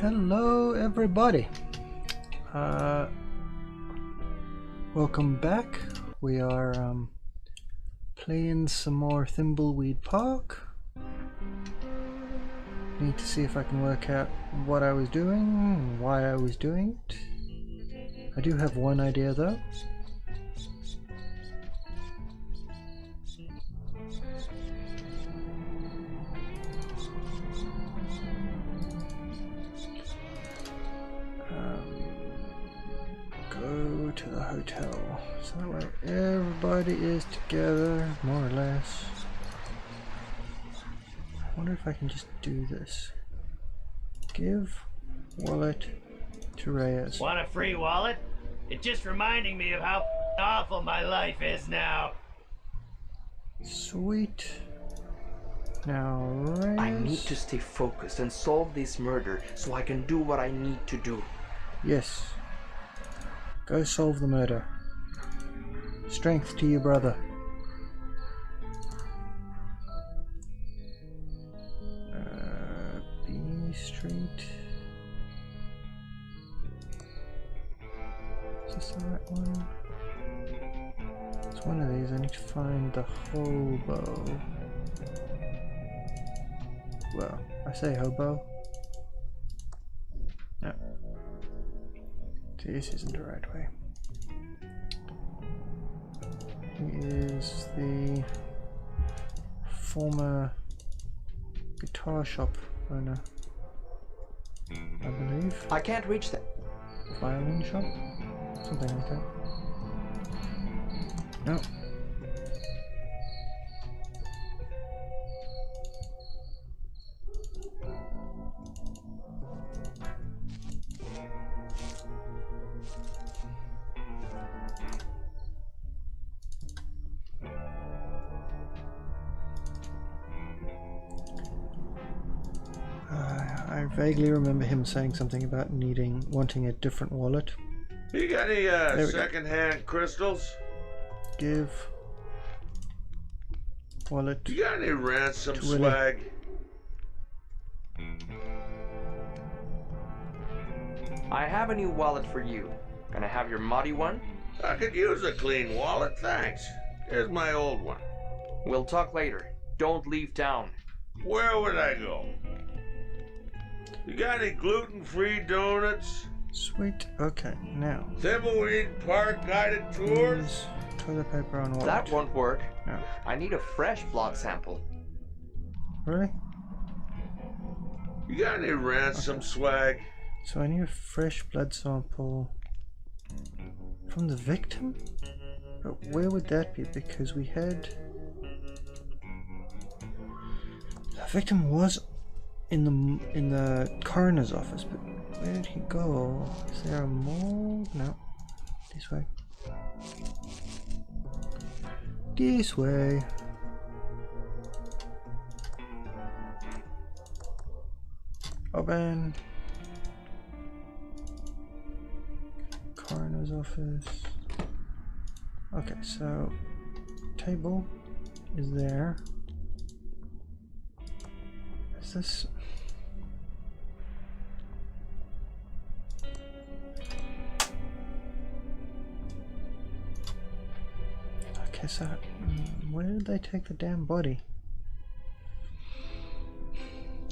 Hello everybody, welcome back. We are playing some more ThimbleWeed Park. Need to see if I can work out what I was doing, why I was doing it. I do have one idea though. Go to the hotel, so that way everybody is together, more or less. I wonder if I can just do this. Give wallet to Reyes. Want a free wallet? It's just reminding me of how awful my life is now. Sweet. Now Reyes. I need to stay focused and solve this murder so I can do what I need to do. Yes. Go solve the murder. Strength to your brother. B Street. Is this the right one? It's one of these. I need to find the hobo. Well, I say hobo. No. This isn't the right way. He is the former guitar shop owner, I believe. I can't reach that. Violin shop? Something like that. No. I vaguely remember him saying something about wanting a different wallet. You got any second-hand crystals? Give wallet. You got any ransom Willie. swag? I have a new wallet for you. Can I have your muddy one? I could use a clean wallet, thanks. Here's my old one. We'll talk later. Don't leave town. Where would I go? You got any gluten-free donuts? Sweet. Okay, now. ThimbleWeed Park guided tours? Use toilet paper on wallet. That won't work. No. I need a fresh blood sample. Really? You got any ransom swag? So I need a fresh blood sample from the victim? But where would that be? Because we had... The victim was in the coroner's office, but where did he go? Is there a morgue? No. This way. This way. Open. Coroner's office. Okay, so table is there. Is this? Okay, so where did they take the damn body?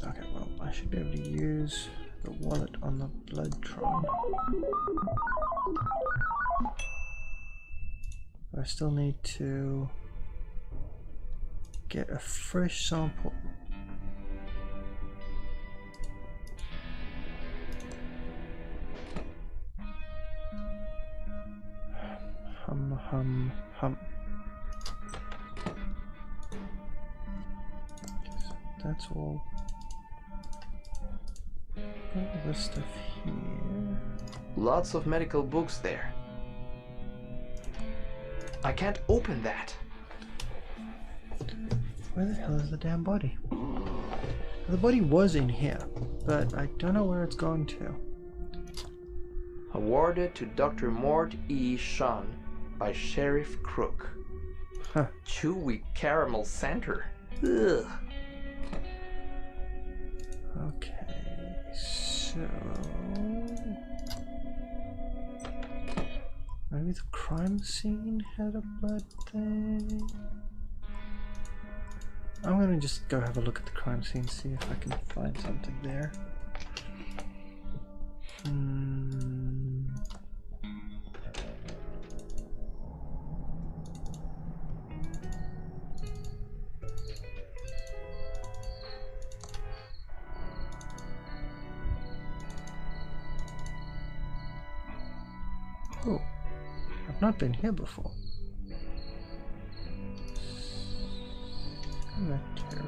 Okay, well, I should be able to use the wallet on the Bloodtron. But I still need to get a fresh sample. Hum. That's all. All this stuff here. Lots of medical books there. I can't open that. Where the hell is the damn body? The body was in here, but I don't know where it's gone to. Awarded to Dr. Mort E. Shun by Sheriff Crook. Huh. Chewy caramel center. Ugh. Okay, So maybe the crime scene had a blood thing. I'm gonna just go have a look at the crime scene, see if I can find something there. Oh, I've not been here before. Cemetery.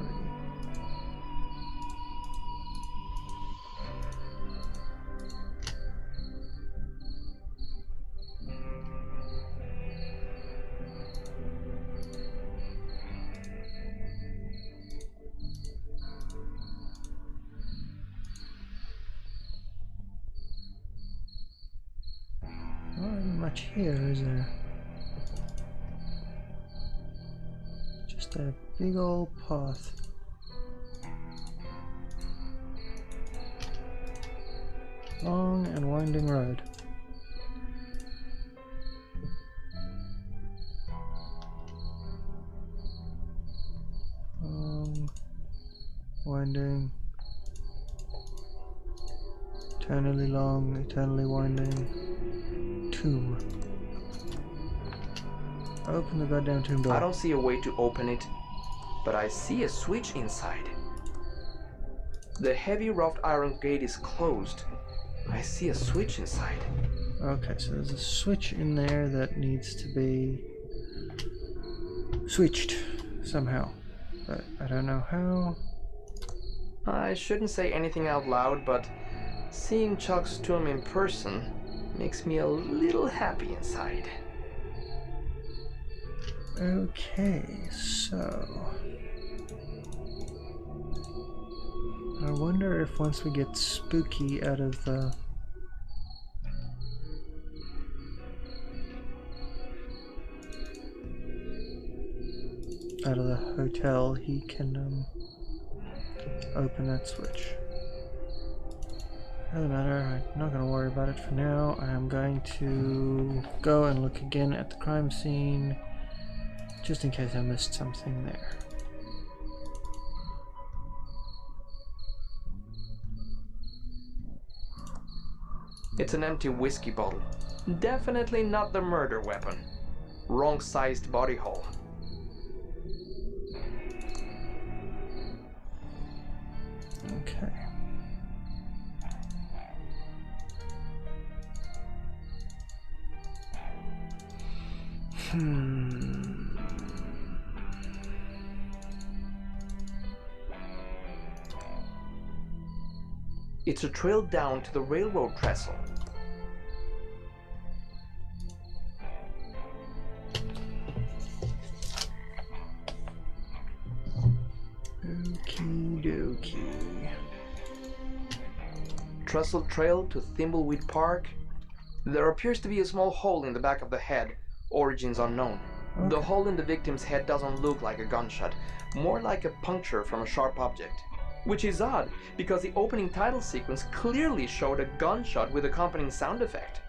Not much here, is there? Just a big old path. Long and winding road. Winding. Eternally long, eternally winding. Tomb. Open the goddamn tomb door. I don't see a way to open it, but I see a switch inside. The heavy wrought iron gate is closed. I see a switch inside. Okay, so there's a switch in there that needs to be switched somehow, but I don't know how. I shouldn't say anything out loud, but seeing Chuck's tomb in person makes me a little happy inside. Okay, so I wonder if once we get Spooky out of the hotel, he can open that switch. Doesn't matter, I'm not going to worry about it for now. I am going to go and look again at the crime scene, just in case I missed something there. It's an empty whiskey bottle. Definitely not the murder weapon. Wrong-sized body hole. Okay. It's a trail down to the railroad trestle. Okie dokie. Trestle trail to Thimbleweed Park. There appears to be a small hole in the back of the head, origins unknown. Okay. The hole in the victim's head doesn't look like a gunshot, more like a puncture from a sharp object. Which is odd, because the opening title sequence clearly showed a gunshot with accompanying sound effect.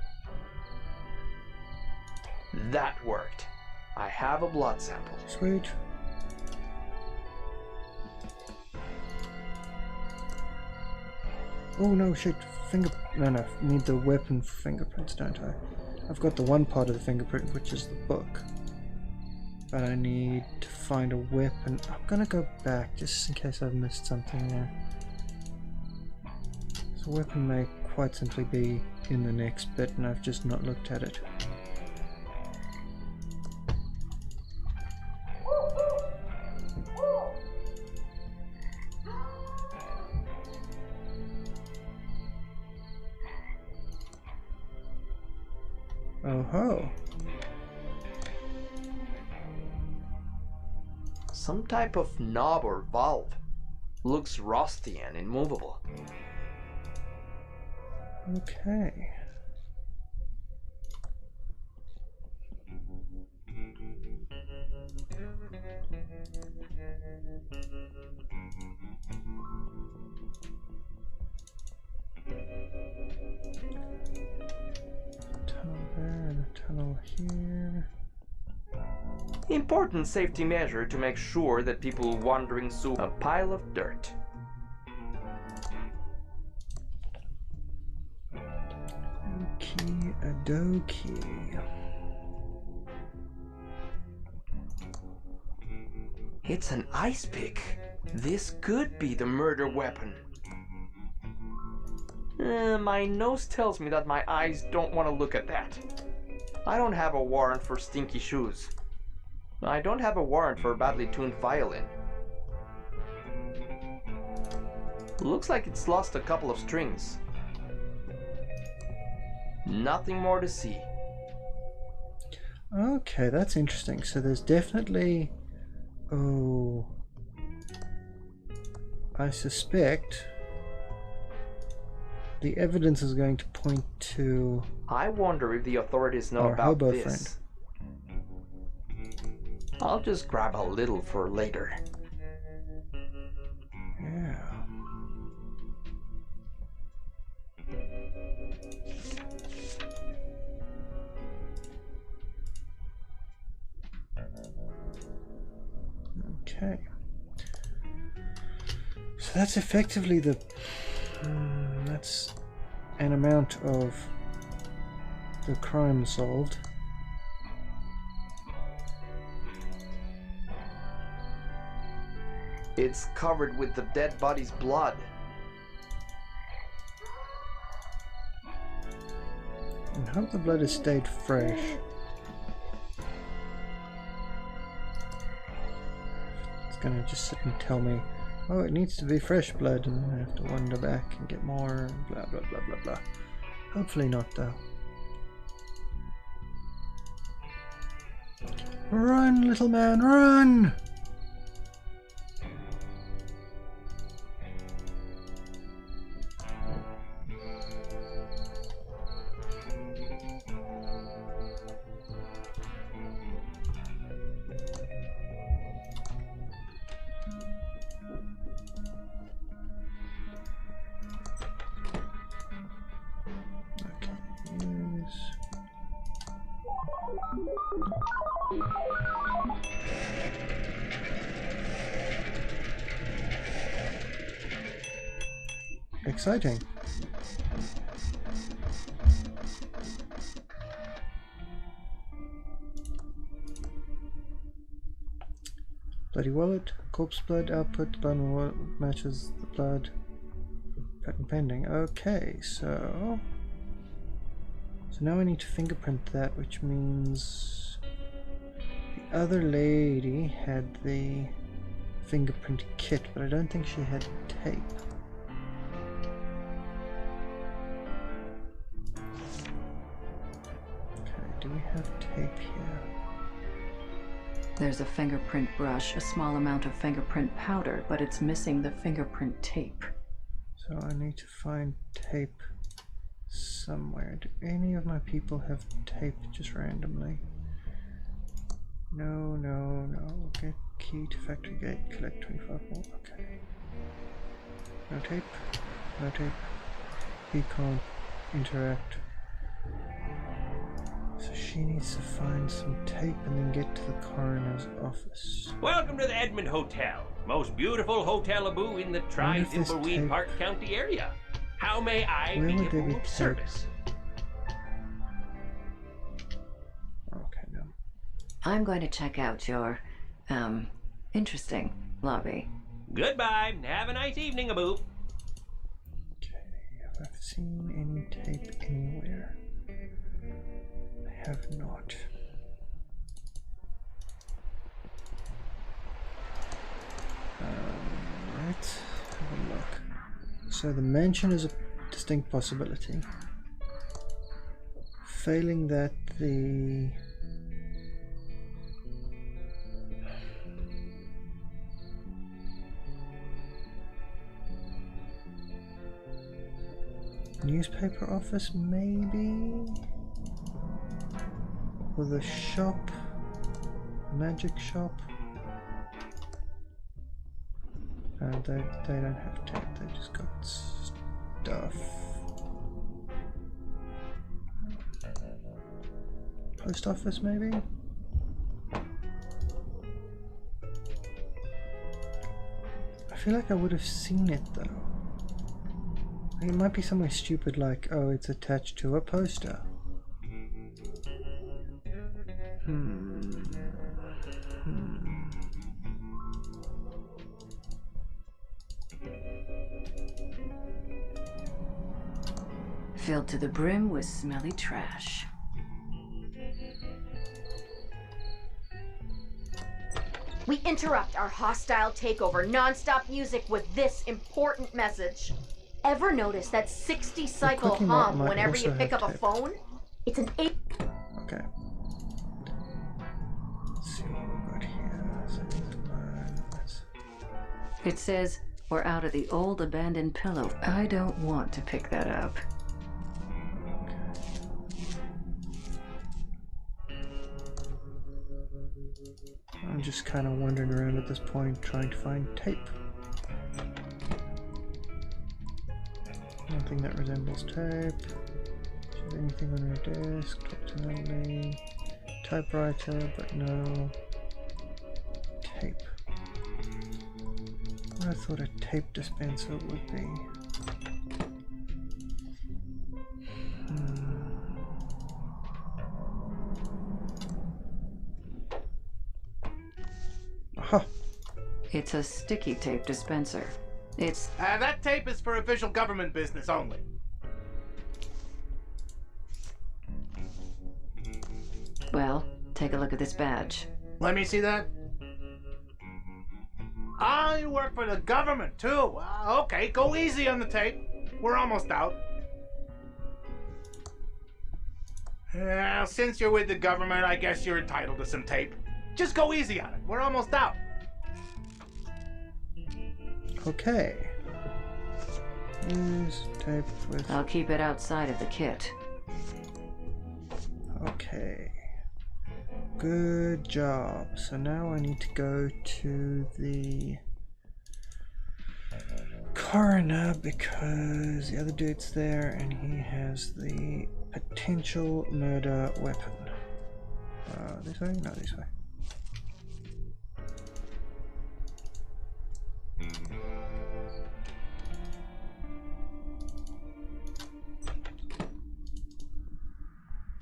That worked. I have a blood sample. Sweet. Oh no, shit. No, need the weapon fingerprints, don't I? I've got the one part of the fingerprint, which is the book. But I need to find a weapon. I'm gonna go back, just in case I've missed something there. So weapon may quite simply be in the next bit, and I've just not looked at it. Oh ho! Some type of knob or valve. Looks rusty and immovable. Okay. tunnel here. Important safety measure to make sure that people wandering through a pile of dirt. Okie dokie. It's an ice pick. This could be the murder weapon. My nose tells me that my eyes don't want to look at that. I don't have a warrant for stinky shoes. I don't have a warrant for a badly tuned violin. Looks like it's lost a couple of strings. Nothing more to see. Okay, that's interesting. So there's definitely... Oh... I suspect the evidence is going to point to... I wonder if the authorities know our about hobo this. friend. I'll just grab a little for later. Yeah. Okay. So that's effectively the... that's an amount of the crime solved. It's covered with the dead body's blood. I hope the blood has stayed fresh. It's gonna just sit and tell me, oh, it needs to be fresh blood, and then I have to wander back and get more, and blah blah blah blah blah. Hopefully not, though. Run, little man, run! Exciting. Bloody wallet, corpse blood output, bone wallet matches the blood. Patent pending. Okay, so now I need to fingerprint that, which means the other lady had the fingerprint kit, but I don't think she had tape. Do we have tape here? There's a fingerprint brush, a small amount of fingerprint powder, but it's missing the fingerprint tape. So I need to find tape somewhere. Do any of my people have tape just randomly? No, no, no. Get key to factory gate, collect 25 more. Okay. No tape. No tape. He can't interact. So she needs to find some tape and then get to the coroner's office. Welcome to the Edmond Hotel. Most beautiful hotel-a-boo in the ThimbleWeed Park County area. How may I be of room service? Okay, no. I'm going to check out your, interesting lobby. Goodbye. Have a nice evening, a-boo. Okay, have I seen any tape anywhere? I have not. Let's have a look. So the mansion is a distinct possibility. Failing that, the newspaper office, maybe? Or the shop? Magic shop? They don't have tape, they just got stuff. post office, maybe? I feel like I would have seen it though. It might be somewhere stupid like, oh, it's attached to a poster. Filled to the brim with smelly trash. We interrupt our hostile takeover non-stop music with this important message. Ever notice that 60 cycle hum whenever you pick up a phone? It's an 8. Okay. Let's see what we've got here. It says, we're out of the old abandoned pillow. I don't want to pick that up. I'm just kind of wandering around at this point trying to find tape. Nothing that resembles tape. Is there anything on her desk? Talk to Natalie. Typewriter, but no. Tape. What I thought a tape dispenser would be. Aha! It's a sticky tape dispenser. It's... that tape is for official government business only. Well, take a look at this badge. Let me see that. Ah, you work for the government too. Okay, go easy on the tape. We're almost out. Since you're with the government, I guess you're entitled to some tape. Just go easy on it. We're almost out. Okay. Use tape with... I'll keep it outside of the kit. Okay. Good job. So now I need to go to the coroner because the other dude's there and he has the potential murder weapon. This way? No, this way.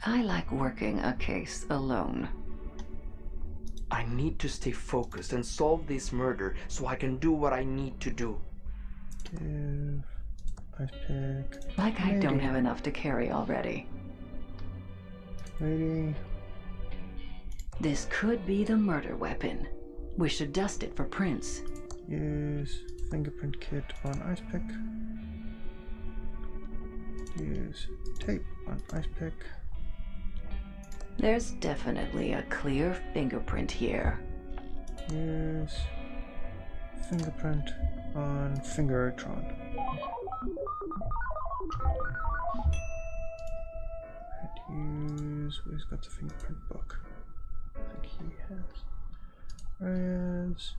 I like working a case alone. I need to stay focused and solve this murder so I can do what I need to do. Give... ice pick... Like I don't have enough to carry already. Ready? This could be the murder weapon. We should dust it for prints. Use fingerprint kit on ice pick. Use tape on ice pick. There's definitely a clear fingerprint here. Use fingerprint on Fingerotron. And use... who's got the fingerprint book? I think he has. Whereas...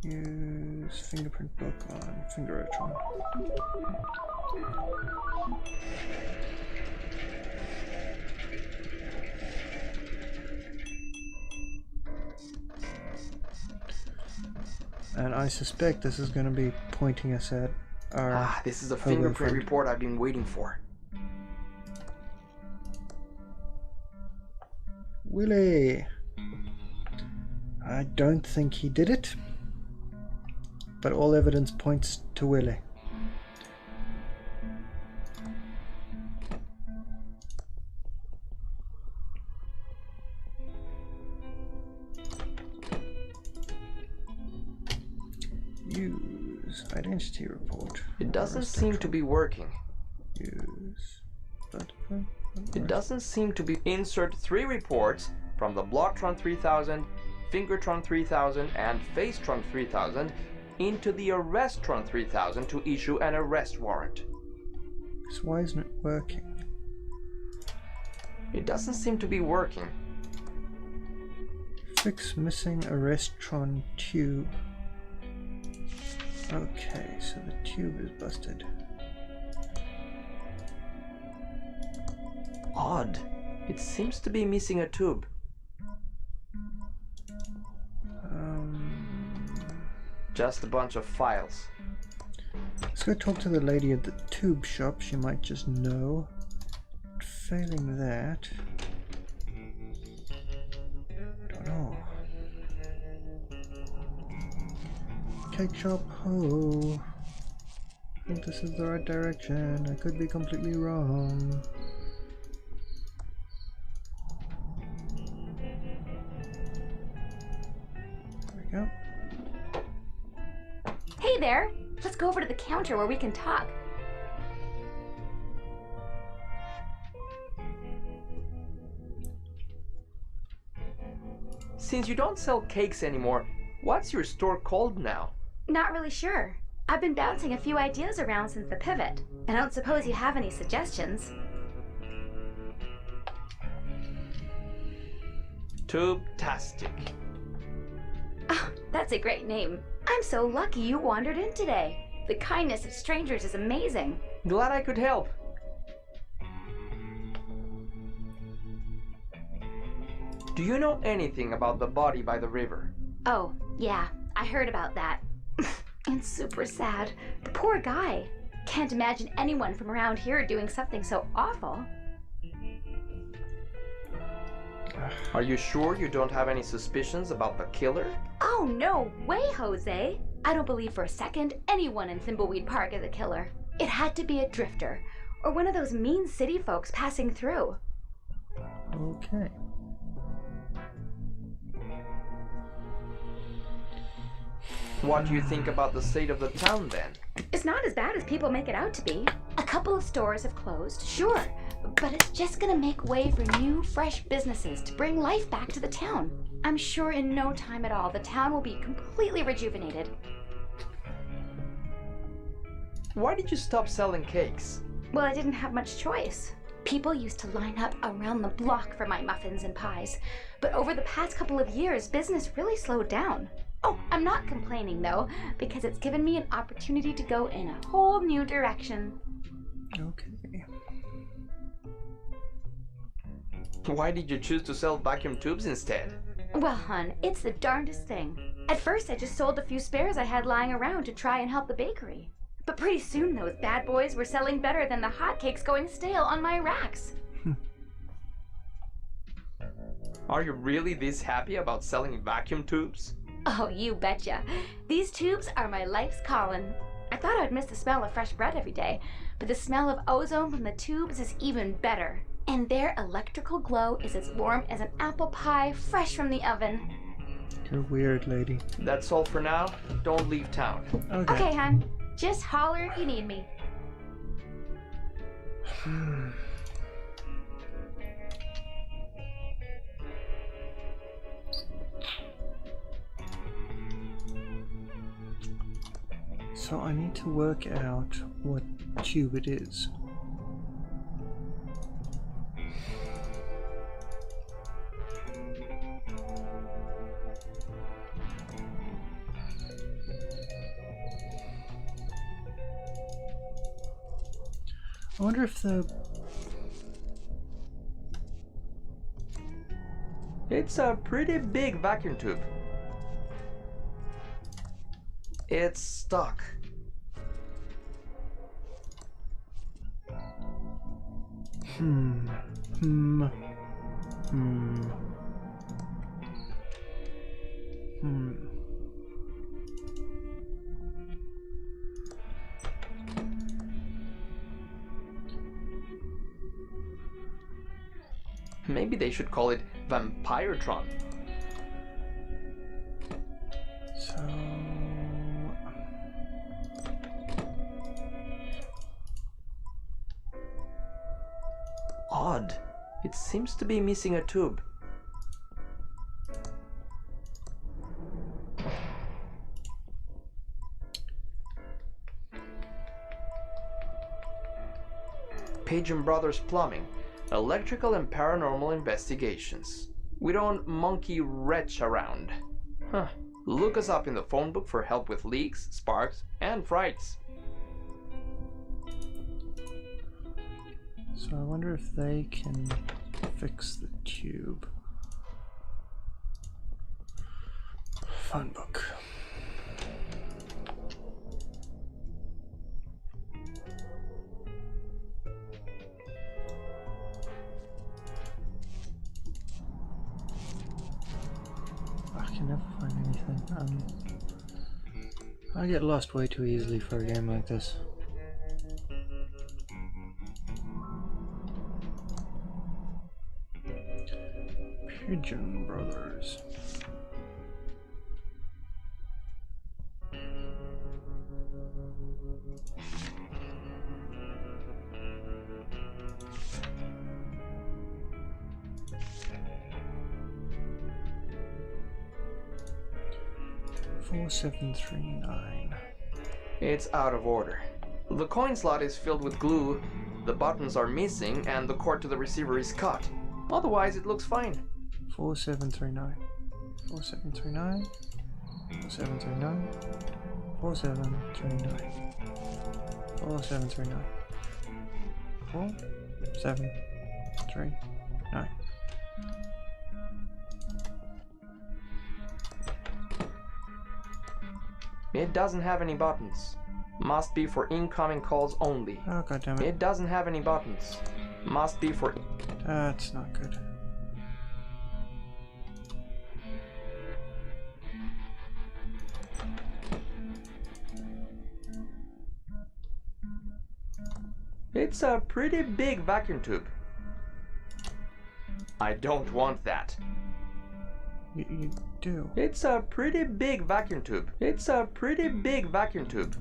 use fingerprint book on Fingerotron. And I suspect this is going to be pointing us at our... this is a fingerprint report I've been waiting for. Willie! I don't think he did it, but all evidence points to Willie. Use identity report. It doesn't seem to be working. Use... It doesn't seem to be... Insert 3 reports from the Blocktron 3000, Fingertron 3000, and Facetron 3000 into the Arresttron 3000 to issue an arrest warrant. So why isn't it working? It doesn't seem to be working. Fix missing Arresttron tube. Okay, so the tube is busted. Odd. It seems to be missing a tube. Just a bunch of files. Let's go talk to the lady at the tube shop. She might just know. Failing that... don't know. Cake shop, oh. I think this is the right direction. I could be completely wrong. There we go. Hey there! Let's go over to the counter where we can talk. Since you don't sell cakes anymore, what's your store called now? Not really sure. I've been bouncing a few ideas around since the pivot. I don't suppose you have any suggestions. Tube-tastic. Oh, that's a great name. I'm so lucky you wandered in today. The kindness of strangers is amazing. Glad I could help. Do you know anything about the body by the river? Oh, yeah, I heard about that. It's super sad. The poor guy. Can't imagine anyone from around here doing something so awful. Are you sure you don't have any suspicions about the killer? Oh, no way, Jose. I don't believe for a second anyone in ThimbleWeed Park is a killer. It had to be a drifter, or one of those mean city folks passing through. Okay. What do you think about the state of the town then? It's not as bad as people make it out to be. A couple of stores have closed, sure, but it's just gonna make way for new, fresh businesses to bring life back to the town. I'm sure in no time at all, the town will be completely rejuvenated. Why did you stop selling cakes? Well, I didn't have much choice. People used to line up around the block for my muffins and pies, but over the past couple of years, business really slowed down. Oh, I'm not complaining though, because it's given me an opportunity to go in a whole new direction. Okay. Why did you choose to sell vacuum tubes instead? Well, hon, it's the darndest thing. At first, I just sold a few spares I had lying around to try and help the bakery. But pretty soon, those bad boys were selling better than the hotcakes going stale on my racks. Are you really this happy about selling vacuum tubes? Oh, you betcha. These tubes are my life's calling. I thought I'd miss the smell of fresh bread every day, but the smell of ozone from the tubes is even better. And their electrical glow is as warm as an apple pie fresh from the oven. You're weird, lady. That's all for now. Don't leave town. Okay, hon. Just holler if you need me. So I need to work out what tube it is. I wonder if the... It's a pretty big vacuum tube. It's stuck. Maybe they should call it Vampiretron. So... Odd. It seems to be missing a tube. Page & Brothers Plumbing. Electrical and paranormal investigations. We don't monkey wretch around. Huh. Look us up in the phone book for help with leaks, sparks, and frights. So I wonder if they can fix the tube. Phone book. I can never find anything. I get lost way too easily for a game like this. Pigeon Brothers. $4739. It's out of order. The coin slot is filled with glue, the buttons are missing, and the cord to the receiver is cut. Otherwise, it looks fine. 4739. 4739. 4739. 4739. 4739. 4739. It doesn't have any buttons. Must be for incoming calls only. Oh, goddammit. It doesn't have any buttons. Must be for... That's not good. It's a pretty big vacuum tube. I don't want that. You do. It's a pretty big vacuum tube. It's a pretty big vacuum tube.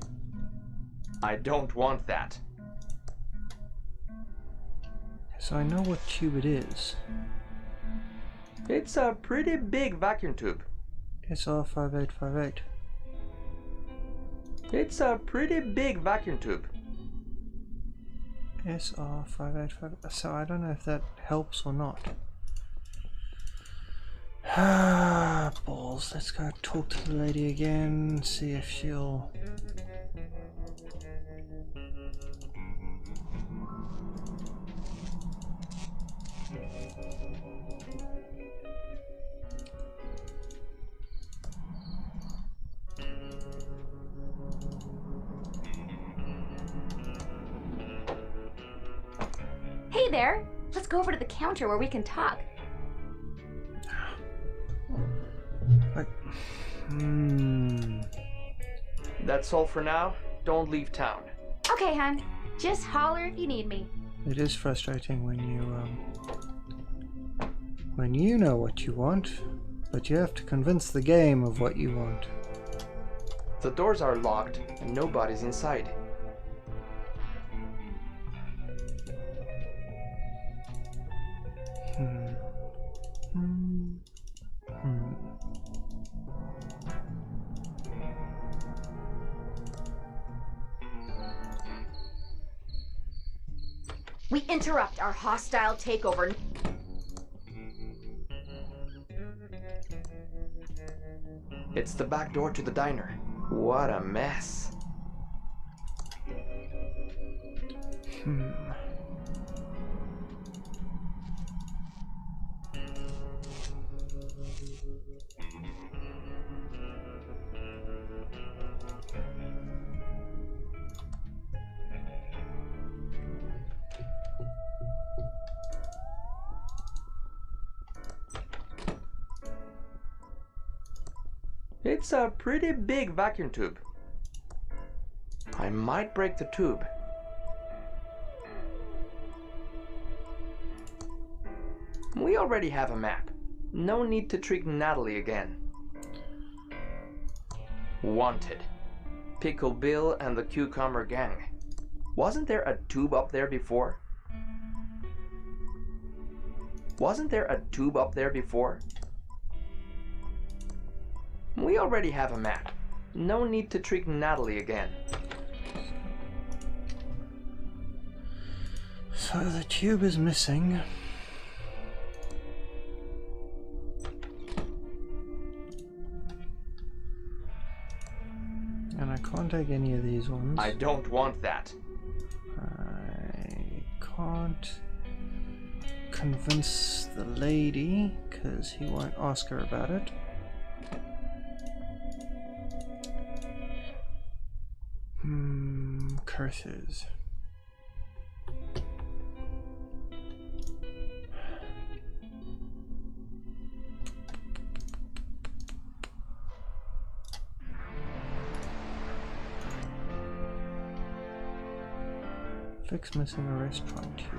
I don't want that. So I know what tube it is. It's a pretty big vacuum tube. SR5858. It's a pretty big vacuum tube. SR5858. So I don't know if that helps or not. Ah, balls. Let's go talk to the lady again, see if she'll... Hey there! Let's go over to the counter where we can talk. That's all for now. Don't leave town. Okay, hon. Just holler if you need me. It is frustrating when you know what you want, but you have to convince the game of what you want. The doors are locked and nobody's inside. We interrupt our hostile takeover. It's the back door to the diner. What a mess. It's a pretty big vacuum tube. I might break the tube. We already have a map. No need to trick Natalie again. Wanted. Pickle Bill and the Cucumber Gang. Wasn't there a tube up there before? Wasn't there a tube up there before? We already have a map. No need to trick Natalie again. So the tube is missing. And I can't take any of these ones. I don't want that. I can't convince the lady, because he won't ask her about it. Curses. Fix missing a restaurant tube.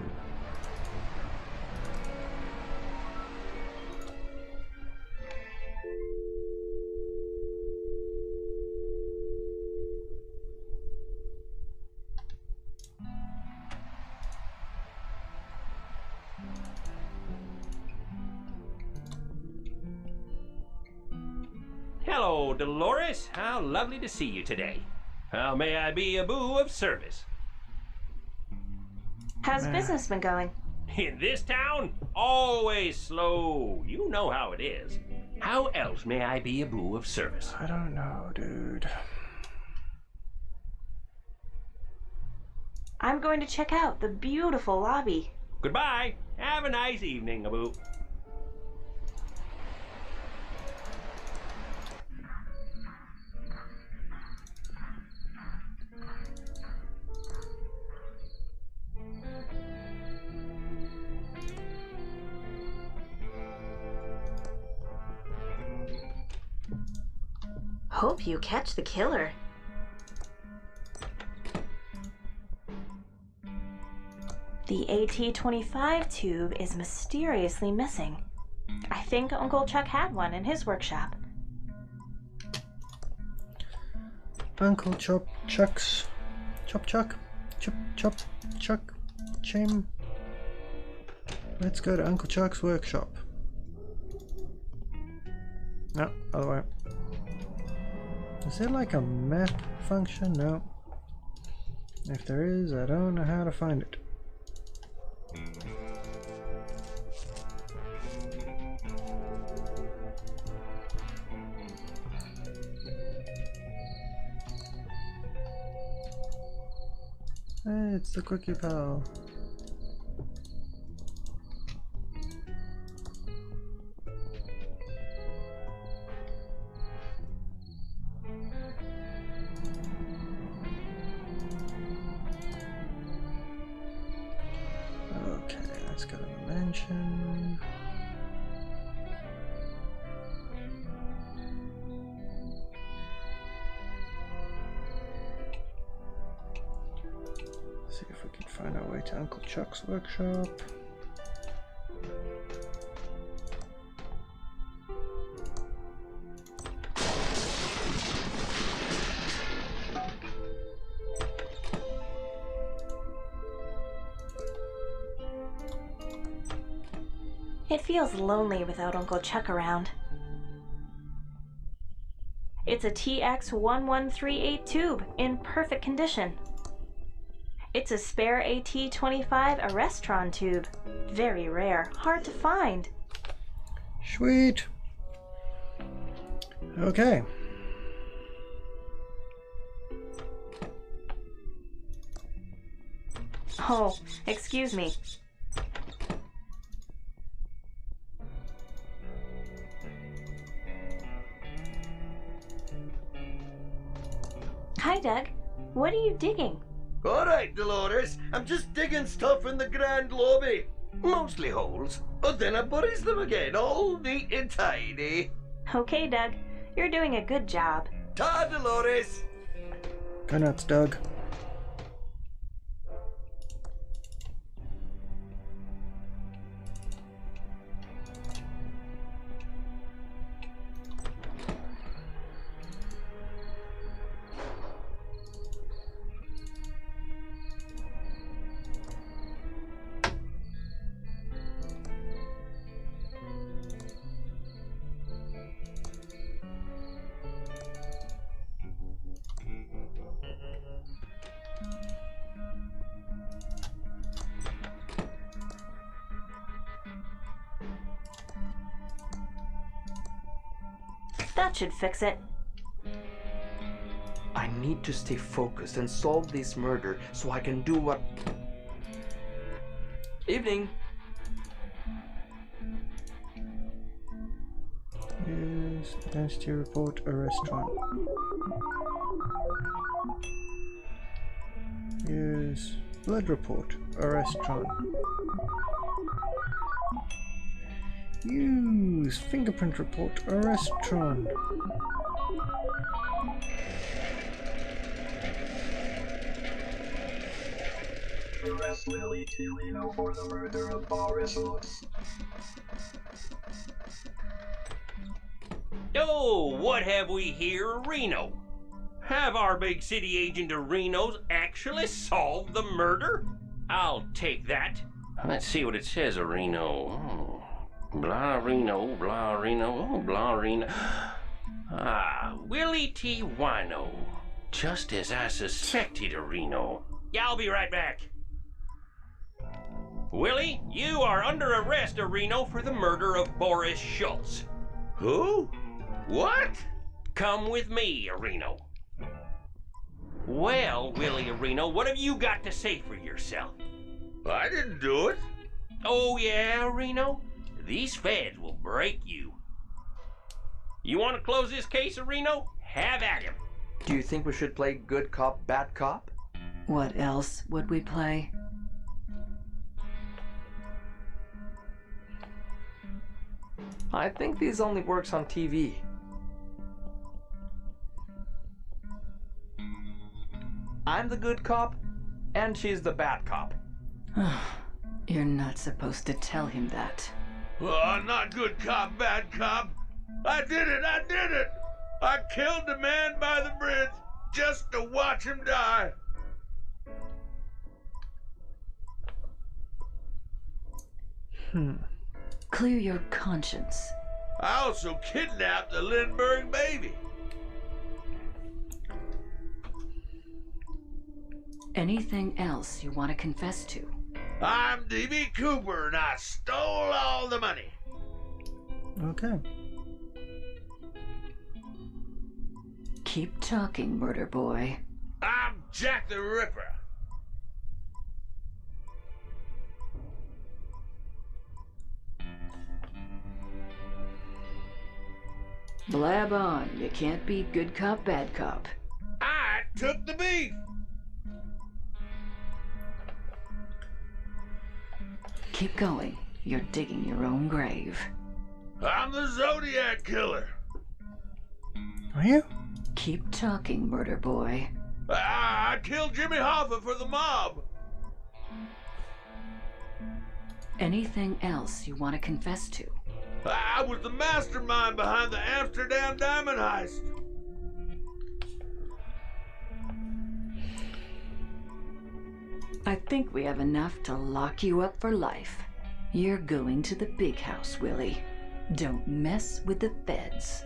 Hello, Dolores. How lovely to see you today. How may I be a boo of service? How's business been going? In this town, always slow. You know how it is. How else may I be a boo of service? I don't know, dude. I'm going to check out the beautiful lobby. Goodbye. Have a nice evening, Abu. Hope you catch the killer. The AT-25 tube is mysteriously missing. I think Uncle Chuck had one in his workshop. Uncle Chuck's Chuck Chim. Let's go to Uncle Chuck's workshop. No, other way. Is there like a map function? No. If there is, I don't know how to find it. Hey, it's the Quickie Pal. Okay, let's go to the mansion. See if we can find our way to Uncle Chuck's workshop. It feels lonely without Uncle Chuck around. It's a TX1138 tube in perfect condition. It's a spare AT-25 Arrestron tube. Very rare, hard to find. Sweet. Okay. Oh, excuse me. Hi, Doug. What are you digging? All right, Dolores. I'm just digging stuff in the grand lobby. Mostly holes. But then I buries them again, all neat and tidy. Okay, Doug. You're doing a good job. Ta, Dolores. Go nuts, Doug. That should fix it. I need to stay focused and solve this murder so I can do what... Evening. Use identity report a restaurant. Use blood report a restaurant. Use fingerprint report a restaurant. Arrest Lily Tilino for the murder of Boris Lutz. Oh, what have we here, Reno? Have our big city agent of Reno's actually solved the murder? I'll take that. Let's see what it says, Reno. Oh, blah Reno, blah Reno, oh, blah Reno. Ah, Willie T. Wino. Just as I suspected, Reno. Yeah, I'll be right back. Willie, you are under arrest, Reno, for the murder of Boris Schultz. Who? What? Come with me, Reno. Well, Willie Reno, what have you got to say for yourself? I didn't do it. Oh, yeah, Reno? These feds will break you. You want to close this case, Reno? Have at him. Do you think we should play good cop, bad cop? What else would we play? I think this only works on TV. I'm the good cop, and she's the bad cop. You're not supposed to tell him that. Oh, I'm not good cop, bad cop. I did it, I did it. I killed the man by the bridge just to watch him die. Clear your conscience. I also kidnapped the Lindbergh baby. Anything else you want to confess to? I'm D.B. Cooper and I stole all the money. Okay. Keep talking, murder boy. I'm Jack the Ripper. Blab on. You can't be good cop, bad cop. I took the beef. Keep going. You're digging your own grave. I'm the Zodiac Killer. Are you? Keep talking, murder boy. I killed Jimmy Hoffa for the mob. Anything else you want to confess to? I was the mastermind behind the Amsterdam diamond heist. I think we have enough to lock you up for life. You're going to the big house, Willie. Don't mess with the feds.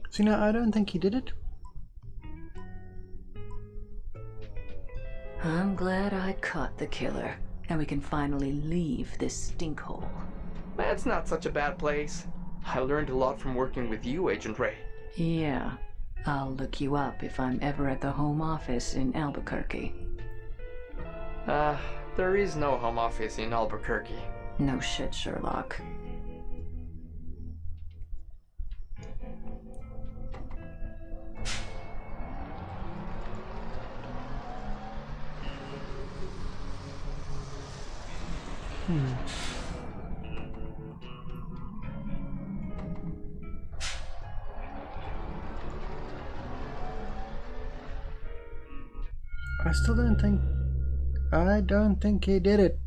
See, now, I don't think he did it. I'm glad I caught the killer, and we can finally leave this stinkhole. That's not such a bad place. I learned a lot from working with you, Agent Ray. Yeah, I'll look you up if I'm ever at the home office in Albuquerque. There is no home office in Albuquerque. No shit, Sherlock. I don't think he did it.